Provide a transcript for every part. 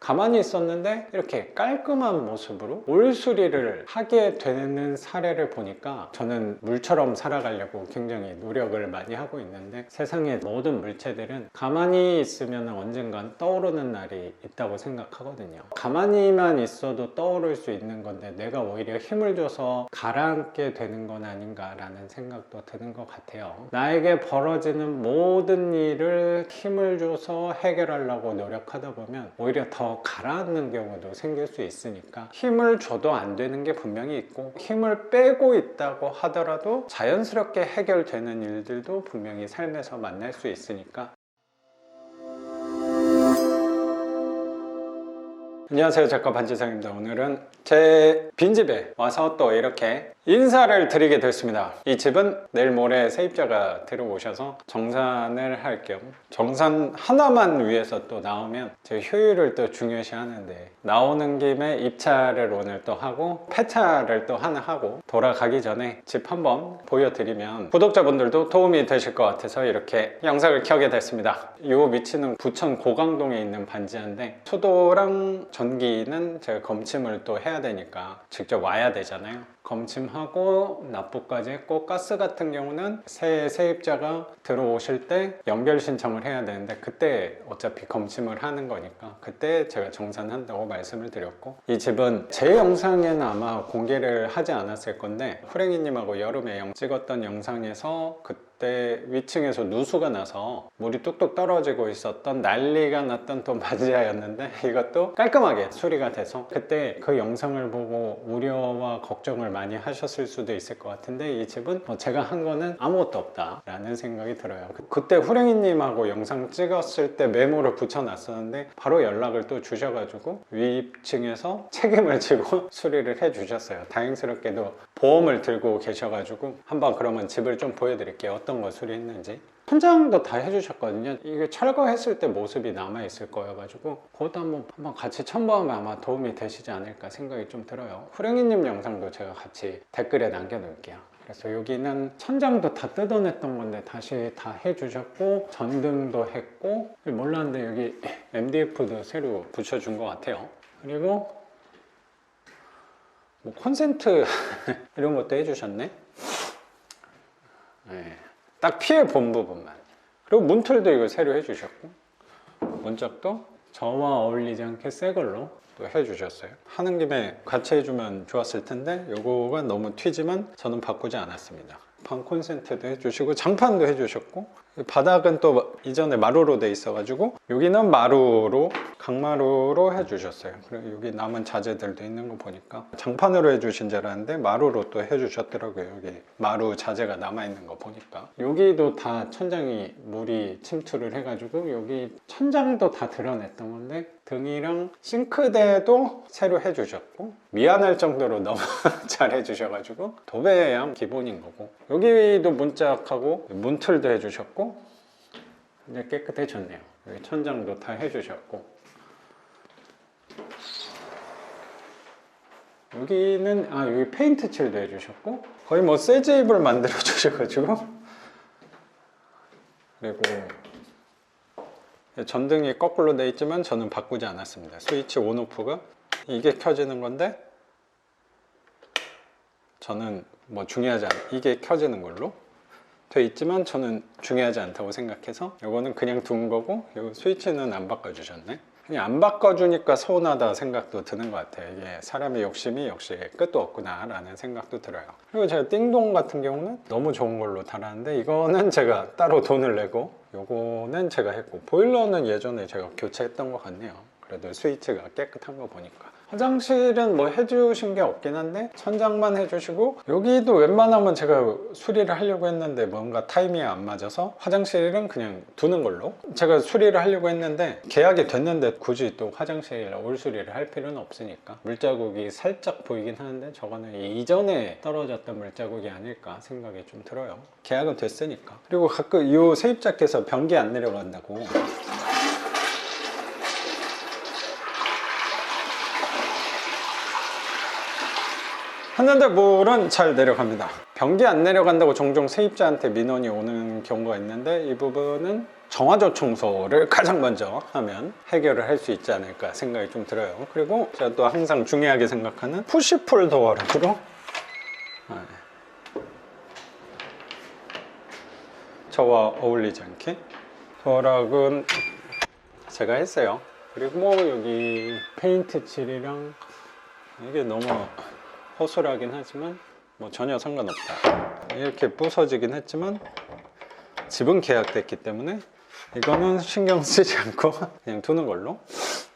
가만히 있었는데 이렇게 깔끔한 모습으로 올 수리를 하게 되는 사례를 보니까 저는 물처럼 살아가려고 굉장히 노력을 많이 하고 있는데, 세상의 모든 물체들은 가만히 있으면 언젠간 떠오르는 날이 있다고 생각하거든요. 가만히만 있어도 떠오를 수 있는 건데 내가 오히려 힘을 줘서 가라앉게 되는 건 아닌가라는 생각도 드는 것 같아요. 나에게 벌어지는 모든 일을 힘을 줘서 해결하려고 노력하다 보면 오히려 더 가라앉는 경우도 생길 수 있으니까, 힘을 줘도 안 되는 게 분명히 있고 힘을 빼고 있다고 하더라도 자연스럽게 해결되는 일들도 분명히 삶에서 만날 수 있으니까. 안녕하세요, 작가 반지성입니다. 오늘은 제 빈집에 와서 또 이렇게 인사를 드리게 됐습니다. 이 집은 내일 모레 세입자가 들어오셔서 정산을 할 겸, 정산 하나만 위해서 또 나오면 제 효율을 또 중요시 하는데, 나오는 김에 입차를 오늘 또 하고 폐차를 또 하나 하고 돌아가기 전에 집 한번 보여드리면 구독자분들도 도움이 되실 것 같아서 이렇게 영상을 켜게 됐습니다. 이 위치는 부천 고강동에 있는 반지하인데, 수도랑 전기는 제가 검침을 또 해야 되니까 직접 와야 되잖아요. 검침하고 납부까지 했고, 가스 같은 경우는 새 세입자가 들어오실 때 연결 신청을 해야 되는데 그때 어차피 검침을 하는 거니까 그때 제가 정산한다고 말씀을 드렸고, 이 집은 제 영상에는 아마 공개를 하지 않았을 건데, 후랭이님하고 여름에 찍었던 영상에서 그때 위층에서 누수가 나서 물이 뚝뚝 떨어지고 있었던, 난리가 났던 또 반지하였는데 이것도 깔끔하게 수리가 돼서, 그때 그 영상을 보고 우려와 걱정을 많이 하셨을 수도 있을 것 같은데, 이 집은 제가 한 거는 아무것도 없다 라는 생각이 들어요. 그때 후랭이님하고 영상 찍었을 때 메모를 붙여놨었는데 바로 연락을 또 주셔가지고 위층에서 책임을 지고 수리를 해 주셨어요. 다행스럽게도 보험을 들고 계셔가지고 한번 그러면 집을 좀 보여드릴게요. 어떤 거 수리했는지. 천장도 다 해주셨거든요. 이게 철거했을 때 모습이 남아있을 거여가지고 그것도 한번 같이 첨부하면 아마 도움이 되시지 않을까 생각이 좀 들어요. 후랭이님 영상도 제가 같이 댓글에 남겨놓을게요. 그래서 여기는 천장도 다 뜯어냈던 건데 다시 다 해주셨고, 전등도 했고, 몰랐는데 여기 MDF도 새로 붙여준 것 같아요. 그리고 뭐 콘센트 이런 것도 해주셨네. 네. 딱 피해 본 부분만. 그리고 문틀도 이거 새로 해주셨고, 문짝도 저와 어울리지 않게 새 걸로 또 해주셨어요. 하는 김에 같이 해주면 좋았을 텐데 요거가 너무 튀지만 저는 바꾸지 않았습니다. 방 콘센트도 해주시고 장판도 해주셨고, 바닥은 또 이전에 마루로 돼 있어가지고 여기는 마루로, 강마루로 해주셨어요. 그리고 여기 남은 자재들도 있는 거 보니까 장판으로 해주신 줄 알았는데 마루로 또 해주셨더라고요. 여기 마루 자재가 남아있는 거 보니까. 여기도 다 천장이 물이 침투를 해가지고 여기 천장도 다 드러냈던 건데 등이랑 싱크대도 새로 해주셨고, 미안할 정도로 너무 잘 해주셔가지고 도배야 기본인 거고, 여기도 문짝하고 문틀도 해주셨고 이제 깨끗해졌네요. 여기 천장도 다 해주셨고, 여기는 여기 페인트 칠도 해주셨고, 거의 뭐 새 집을 만들어 주셔가지고, 그리고 전등이 거꾸로 돼 있지만 저는 바꾸지 않았습니다. 스위치 온오프가 이게 켜지는 건데 저는 뭐 중요하지 않아요. 이게 켜지는 걸로 돼 있지만 저는 중요하지 않다고 생각해서 이거는 그냥 둔 거고, 이 스위치는 안 바꿔주셨네. 그냥 안 바꿔주니까 서운하다 생각도 드는 것 같아요. 이게 사람의 욕심이 역시 끝도 없구나 라는 생각도 들어요. 그리고 제가 띵동 같은 경우는 너무 좋은 걸로 달았는데 이거는 제가 따로 돈을 내고, 요거는 제가 했고, 보일러는 예전에 제가 교체했던 것 같네요. 그래도 스위치가 깨끗한 거 보니까. 화장실은 뭐 해주신 게 없긴 한데 천장만 해주시고, 여기도 웬만하면 제가 수리를 하려고 했는데 뭔가 타이밍이 안 맞아서 화장실은 그냥 두는 걸로 제가 수리를 하려고 했는데, 계약이 됐는데 굳이 또 화장실 올 수리를 할 필요는 없으니까. 물자국이 살짝 보이긴 하는데 저거는 이전에 떨어졌던 물자국이 아닐까 생각이 좀 들어요. 계약은 됐으니까. 그리고 가끔 이 세입자께서 변기 안 내려간다고 했는데 물은 잘 내려갑니다. 변기 안 내려간다고 종종 세입자한테 민원이 오는 경우가 있는데, 이 부분은 정화조 청소를 가장 먼저 하면 해결을 할 수 있지 않을까 생각이 좀 들어요. 그리고 제가 또 항상 중요하게 생각하는 푸시풀 도어락으로 저와 어울리지 않게 도어락은 제가 했어요. 그리고 뭐 여기 페인트 칠이랑 이게 너무 허술하긴 하지만 뭐 전혀 상관없다. 이렇게 부서지긴 했지만 집은 계약됐기 때문에 이거는 신경 쓰지 않고 그냥 두는 걸로.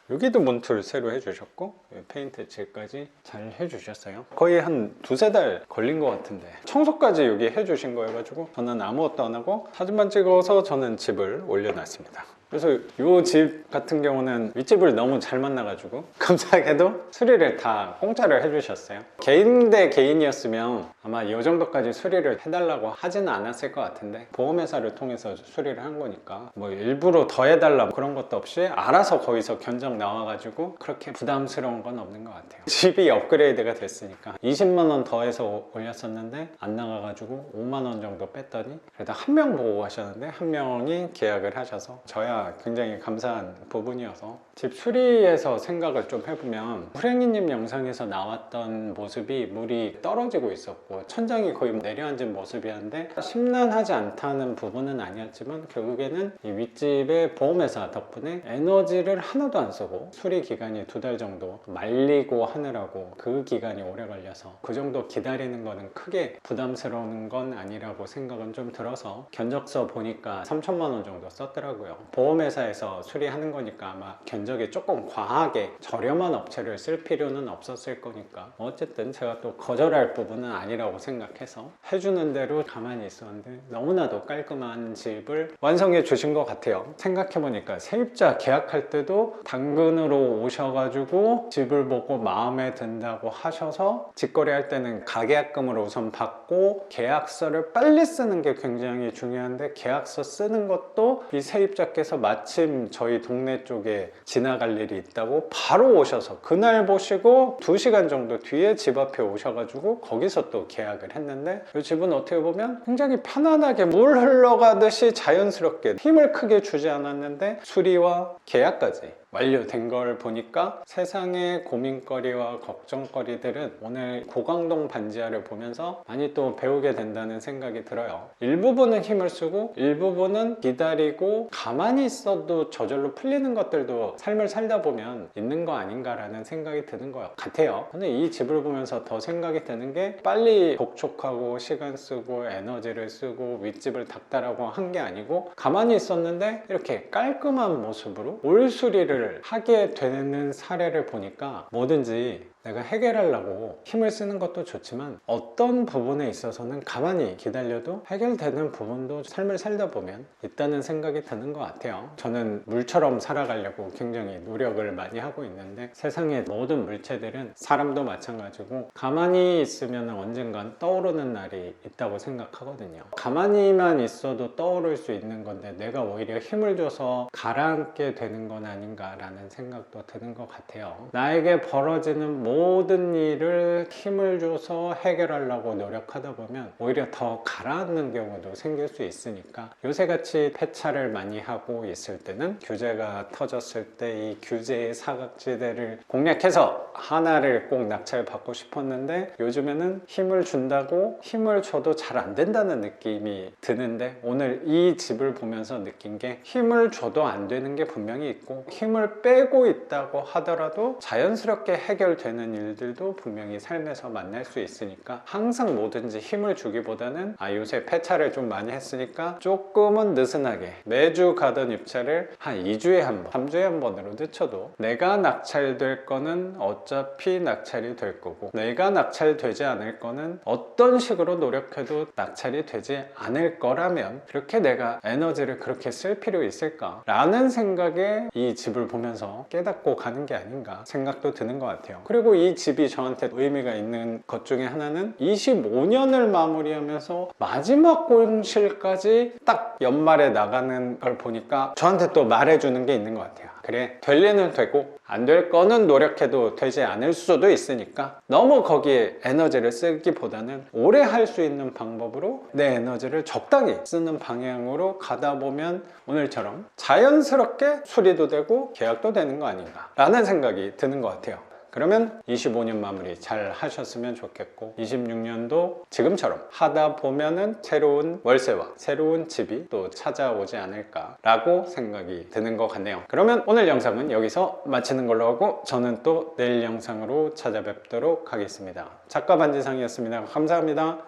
여기도 문틀 새로 해주셨고 페인트 칠까지 잘 해주셨어요. 거의 한 두세 달 걸린 것 같은데 청소까지 여기 해주신 거여가지고 저는 아무것도 안 하고 사진만 찍어서 저는 집을 올려놨습니다. 그래서 이 집 같은 경우는 윗집을 너무 잘 만나가지고 감사하게도 수리를 다 공짜로 해주셨어요. 개인 대 개인이었으면 아마 이 정도까지 수리를 해달라고 하지는 않았을 것 같은데 보험회사를 통해서 수리를 한 거니까 뭐 일부러 더 해달라 그런 것도 없이 알아서 거기서 견적 나와가지고 그렇게 부담스러운 건 없는 것 같아요. 집이 업그레이드가 됐으니까 20만 원 더해서 올렸었는데 안 나가가지고 5만 원 정도 뺐더니 그래도 한 명 보고 가셨는데 한 명이 계약을 하셔서 저야 굉장히 감사한 부분이어서 집 수리에서 생각을 좀 해보면 후랭이님 영상에서 나왔던 모습이 물이 떨어지고 있었고 천장이 거의 내려앉은 모습이었는데 심란하지 않다는 부분은 아니었지만 결국에는 이 윗집의 보험회사 덕분에 에너지를 하나도 안 쓰고 수리 기간이 2달 정도 말리고 하느라고 그 기간이 오래 걸려서 그 정도 기다리는 거는 크게 부담스러운 건 아니라고 생각은 좀 들어서 견적서 보니까 3천만 원 정도 썼더라고요. 보험회사에서 수리하는 거니까 아마 견적이 조금 과하게 저렴한 업체를 쓸 필요는 없었을 거니까 어쨌든 제가 또 거절할 부분은 아니라고 생각해서 해주는 대로 가만히 있었는데 너무나도 깔끔한 집을 완성해 주신 것 같아요. 생각해보니까 세입자 계약할 때도 당근으로 오셔가지고 집을 보고 마음에 든다고 하셔서 직거래할 때는 가계약금으로 우선 받고 계약서를 빨리 쓰는 게 굉장히 중요한데 계약서 쓰는 것도 이 세입자께서 마침 저희 동네 쪽에 지나갈 일이 있다고 바로 오셔서 그날 보시고 2시간 정도 뒤에 집 앞에 오셔가지고 거기서 또 계약을 했는데 이 집은 어떻게 보면 굉장히 편안하게 물 흘러가듯이 자연스럽게 힘을 크게 주지 않았는데 수리와 계약까지 완료된 걸 보니까 세상의 고민거리와 걱정거리들은 오늘 고강동 반지하를 보면서 많이 또 배우게 된다는 생각이 들어요. 일부분은 힘을 쓰고 일부분은 기다리고 가만히 있어도 저절로 풀리는 것들도 삶을 살다 보면 있는 거 아닌가라는 생각이 드는 것 같아요. 근데 이 집을 보면서 더 생각이 드는 게 빨리 독촉하고 시간 쓰고 에너지를 쓰고 윗집을 닦다라고 한 게 아니고 가만히 있었는데 이렇게 깔끔한 모습으로 올 수리를 하게 되는 사례를 보니까 뭐든지 내가 해결하려고 힘을 쓰는 것도 좋지만 어떤 부분에 있어서는 가만히 기다려도 해결되는 부분도 삶을 살다 보면 있다는 생각이 드는 것 같아요. 저는 물처럼 살아가려고 굉장히 노력을 많이 하고 있는데 세상의 모든 물체들은 사람도 마찬가지고 가만히 있으면 언젠간 떠오르는 날이 있다고 생각하거든요. 가만히만 있어도 떠오를 수 있는 건데 내가 오히려 힘을 줘서 가라앉게 되는 건 아닌가라는 생각도 드는 것 같아요. 나에게 벌어지는 모든 일을 힘을 줘서 해결하려고 노력하다 보면 오히려 더 가라앉는 경우도 생길 수 있으니까 요새같이 폐차를 많이 하고 있을 때는 규제가 터졌을 때 이 규제의 사각지대를 공략해서 하나를 꼭 낙찰받고 싶었는데 요즘에는 힘을 준다고 힘을 줘도 잘 안 된다는 느낌이 드는데 오늘 이 집을 보면서 느낀 게 힘을 줘도 안 되는 게 분명히 있고 힘을 빼고 있다고 하더라도 자연스럽게 해결되는 일들도 분명히 삶에서 만날 수 있으니까 항상 뭐든지 힘을 주기보다는 요새 폐차를 좀 많이 했으니까 조금은 느슨하게 매주 가던 입찰을 한 2주에 한 번, 3주에 한 번으로 늦춰도 내가 낙찰될 거는 어차피 낙찰이 될 거고 내가 낙찰되지 않을 거는 어떤 식으로 노력해도 낙찰이 되지 않을 거라면 그렇게 내가 에너지를 그렇게 쓸 필요 있을까? 라는 생각에 이 집을 보면서 깨닫고 가는 게 아닌가 생각도 드는 것 같아요. 그리고 이 집이 저한테 의미가 있는 것 중에 하나는 25년을 마무리하면서 마지막 공실까지 딱 연말에 나가는 걸 보니까 저한테 또 말해주는 게 있는 것 같아요. 그래 될 리는 되고 안 될 거는 노력해도 되지 않을 수도 있으니까 너무 거기에 에너지를 쓰기보다는 오래 할 수 있는 방법으로 내 에너지를 적당히 쓰는 방향으로 가다 보면 오늘처럼 자연스럽게 수리도 되고 계약도 되는 거 아닌가 라는 생각이 드는 것 같아요. 그러면 25년 마무리 잘 하셨으면 좋겠고 26년도 지금처럼 하다 보면은 새로운 월세와 새로운 집이 또 찾아오지 않을까 라고 생각이 드는 것 같네요. 그러면 오늘 영상은 여기서 마치는 걸로 하고 저는 또 내일 영상으로 찾아뵙도록 하겠습니다. 작가 반지상이었습니다. 감사합니다.